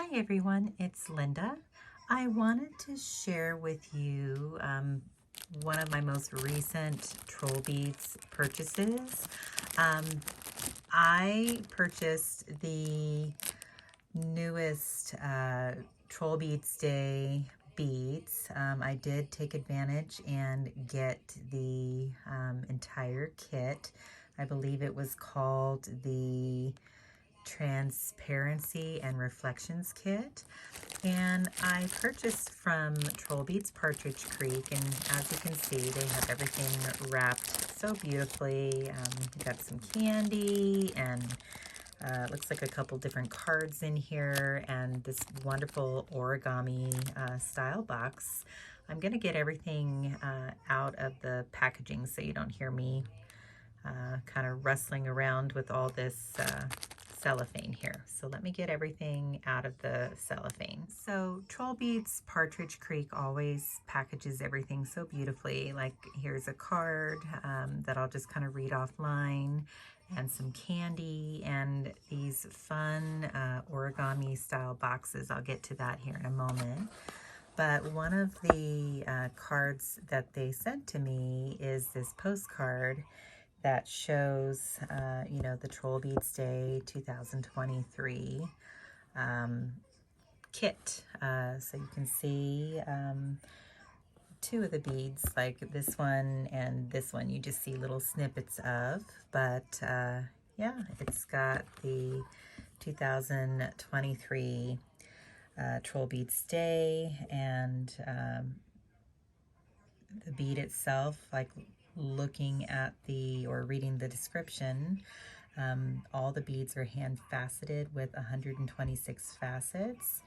Hi everyone, it's Linda. I wanted to share with you one of my most recent Trollbeads purchases. Um, I purchased the newest Trollbeads Day beads. I did take advantage and get the entire kit. I believe it was called the Transparency and Reflections Kit, and I purchased from Trollbeads Partridge Creek, and as you can see they have everything wrapped so beautifully. You got some candy and looks like a couple different cards in here and this wonderful origami style box. I'm gonna get everything out of the packaging so you don't hear me kind of rustling around with all this cellophane here. So let me get everything out of the cellophane. So Trollbeads Partridge Creek always packages everything so beautifully. Like here's a card that I'll just kind of read offline, and some candy and these fun origami style boxes. I'll get to that here in a moment. But one of the cards that they sent to me is this postcard that shows, you know, the Trollbeads Day 2023 kit. So you can see two of the beads, like this one and this one, you just see little snippets of, but yeah, it's got the 2023 Trollbeads Day, and the bead itself, like looking at the or reading the description, all the beads are hand faceted with 126 facets,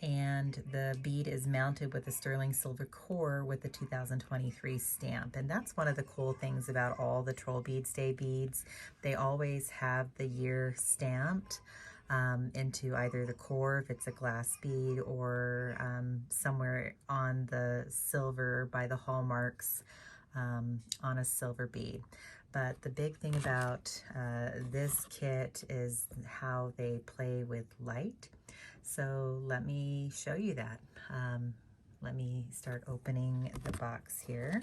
and the bead is mounted with a sterling silver core with the 2023 stamp. And that's one of the cool things about all the Trollbeads Day beads. They always have the year stamped into either the core if it's a glass bead, or somewhere on the silver by the hallmarks on a silver bead. But the big thing about this kit is how they play with light. So let me show you that. Let me start opening the box here.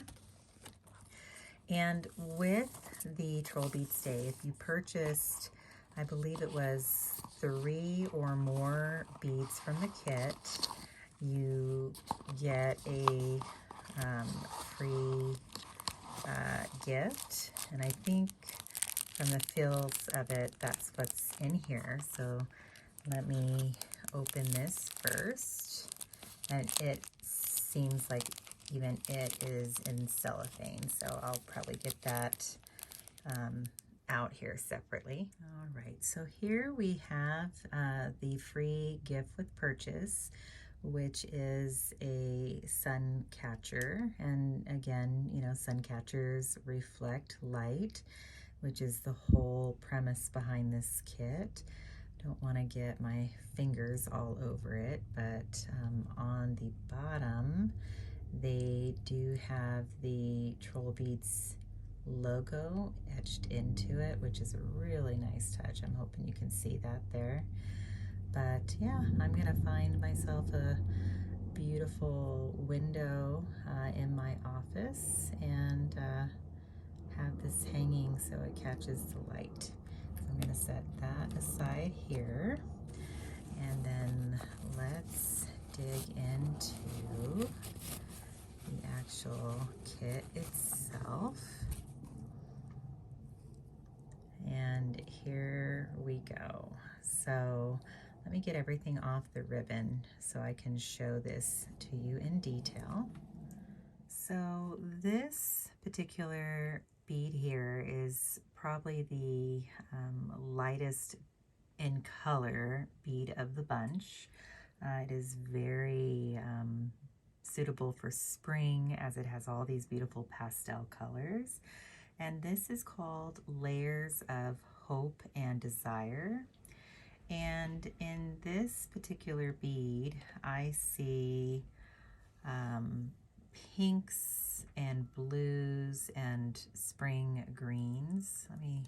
And with the Trollbeads Day, if you purchased, I believe it was 3 or more beads from the kit, you get a free gift. And I think from the feels of it, that's what's in here. So let me open this first. And it seems like even it is in cellophane, so I'll probably get that out here separately. All right, so here we have the free gift with purchase, which is a sun catcher. And again, you know, sun catchers reflect light, which is the whole premise behind this kit. Don't want to get my fingers all over it, but on the bottom they do have the Trollbeads logo etched into it, which is a really nice touch. I'm hoping you can see that there. But yeah, I'm gonna find myself a beautiful window in my office and have this hanging so it catches the light. So I'm gonna set that aside here, and then let's dig into the actual kit itself. And here we go. So let me get everything off the ribbon so I can show this to you in detail. So this particular bead here is probably the lightest in color bead of the bunch. It is very suitable for spring, as it has all these beautiful pastel colors. And this is called Layers of Hope and Desire. And in this particular bead, I see pinks and blues and spring greens. Let me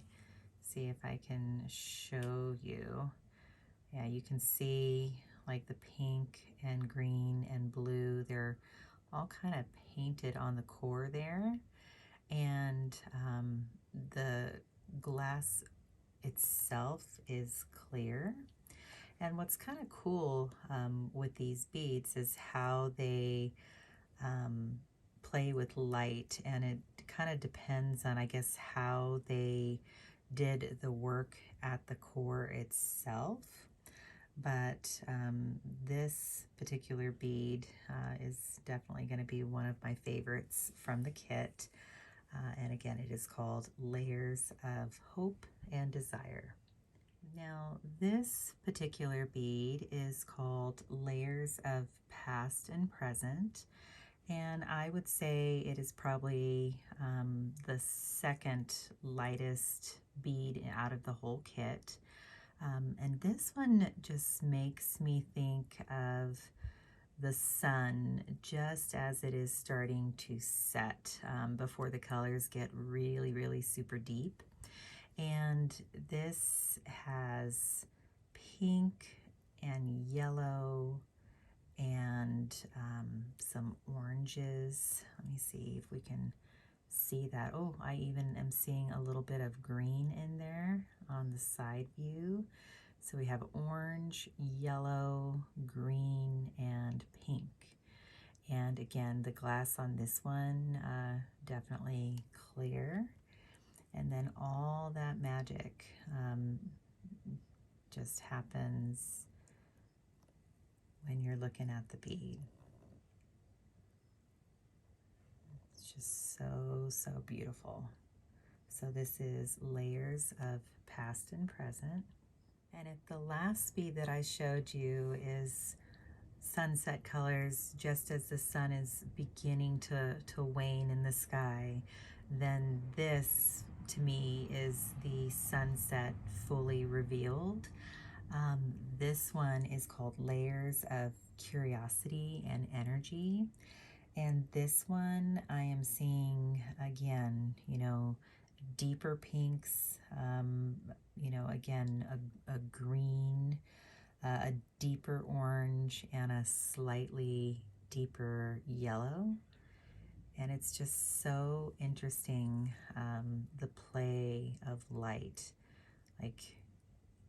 see if I can show you. Yeah, you can see like the pink and green and blue, they're all kind of painted on the core there. And the glass itself is clear. And what's kind of cool with these beads is how they play with light, and it kind of depends on, I guess, how they did the work at the core itself. But this particular bead is definitely going to be one of my favorites from the kit. And again, it is called Layers of Hope and Desire. Now, this particular bead is called Layers of Past and Present. And I would say it is probably the second lightest bead out of the whole kit. And this one just makes me think of the sun just as it is starting to set before the colors get really, really super deep. And this has pink and yellow and some oranges. Let me see if we can see that. Oh, I even am seeing a little bit of green in there on the side view. So we have orange, yellow, green, and pink. And again, the glass on this one, definitely clear. And then all that magic just happens when you're looking at the bead. It's just so, so beautiful. So this is Layers of Past and Present. And if the last bead that I showed you is sunset colors, just as the sun is beginning to wane in the sky, then this to me is the sunset fully revealed. This one is called Layers of Curiosity and Energy. And this one I am seeing, again, you know, deeper pinks, you know, again, a green, a deeper orange, and a slightly deeper yellow. And it's just so interesting, the play of light. Like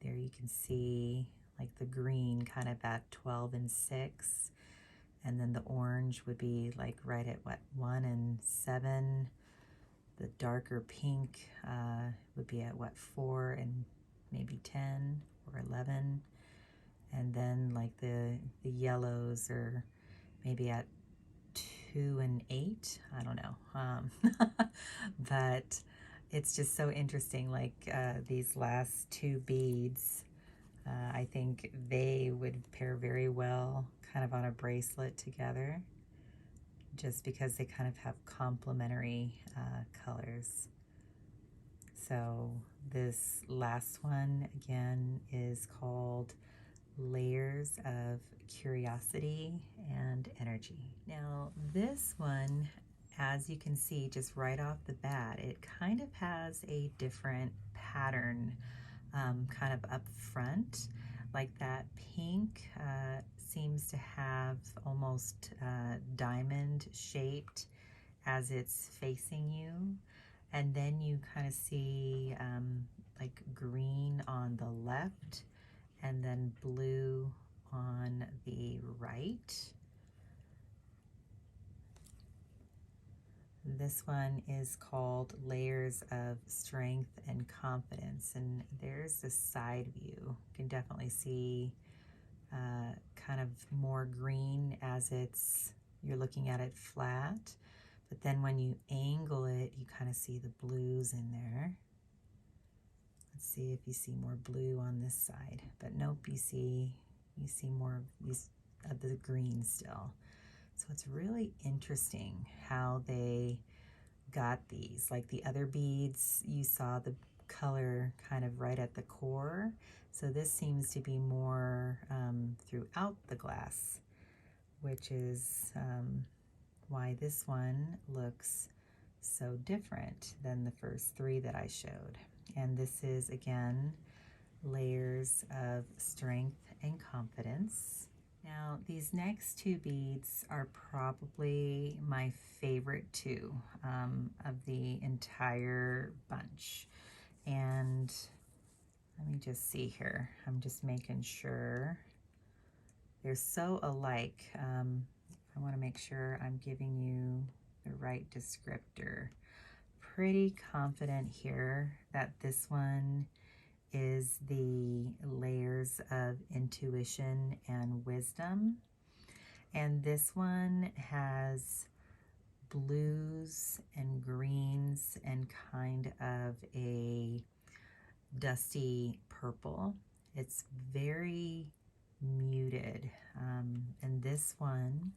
there you can see like the green kind of at 12 and 6, and then the orange would be like right at what, 1 and 7. The darker pink would be at what, 4 and maybe 10 or 11. And then like the yellows are maybe at 2 and 8. I don't know. But it's just so interesting, like these last two beads, I think they would pair very well kind of on a bracelet together, just because they kind of have complementary colors. So this last one again is called Layers of Curiosity and Energy. Now this one, as you can see just right off the bat, it kind of has a different pattern kind of up front. Like that pink seems to have almost diamond shaped as it's facing you. And then you kind of see like green on the left and then blue on the right. This one is called Layers of Strength and Confidence, and there's the side view. You can definitely see kind of more green as you're looking at it flat, but then when you angle it, you kind of see the blues in there. Let's see if you see more blue on this side, but nope, you see more of the green still. So it's really interesting how they got these. Like the other beads, you saw the color kind of right at the core. So this seems to be more throughout the glass, which is why this one looks so different than the first three that I showed. And this is, again, Layers of Strength and Confidence. Now, these next two beads are probably my favorite two of the entire bunch. And let me just see here. I'm just making sure. They're so alike. I want to make sure I'm giving you the right descriptor. Pretty confident here that this one is the layers of intuition and wisdom. And this one has blues and greens and kind of a dusty purple. It's very muted. And this one,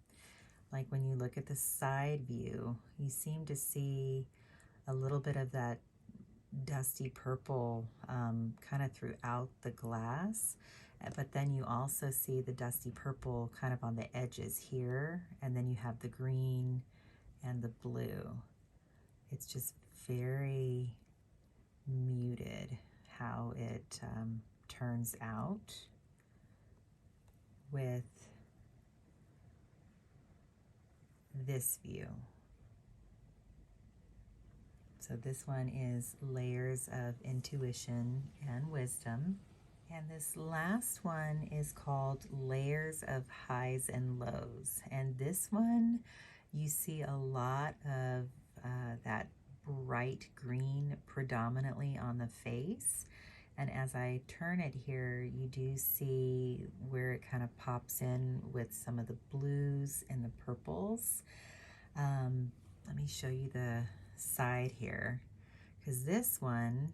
like when you look at the side view, you seem to see a little bit of that dusty purple kind of throughout the glass, but then you also see the dusty purple kind of on the edges here, and then you have the green and the blue. It's just very muted how it turns out with this view. So this one is layers of intuition and wisdom. And this last one is called layers of highs and lows. And this one, you see a lot of that bright green predominantly on the face. And as I turn it here, you do see where it kind of pops in with some of the blues and the purples. Let me show you the side here, because this one,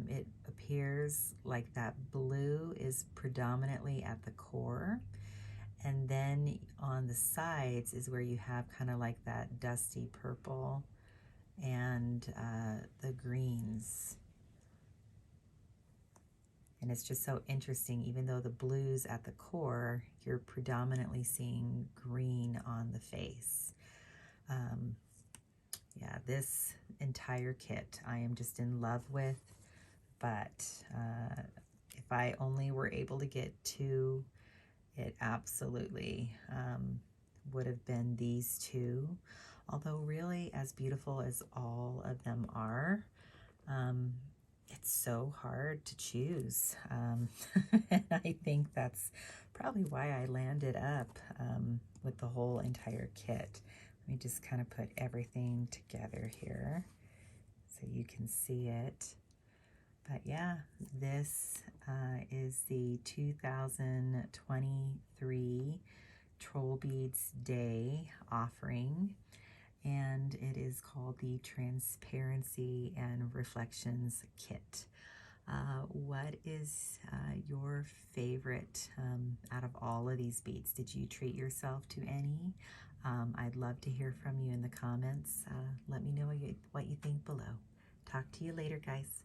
it appears like that blue is predominantly at the core, and then on the sides is where you have kind of like that dusty purple and the greens. And it's just so interesting, even though the blue's at the core, you're predominantly seeing green on the face. Yeah, this entire kit I am just in love with, but if I only were able to get two, it absolutely would have been these two. Although really, as beautiful as all of them are, it's so hard to choose. And I think that's probably why I landed up with the whole entire kit. Let me just kind of put everything together here so you can see it. But yeah, this is the 2023 Trollbeads Day offering, and it is called the Transparency and Reflections Kit. What is your favorite out of all of these beads? Did you treat yourself to any? I'd love to hear from you in the comments. Let me know what you think below. Talk to you later, guys.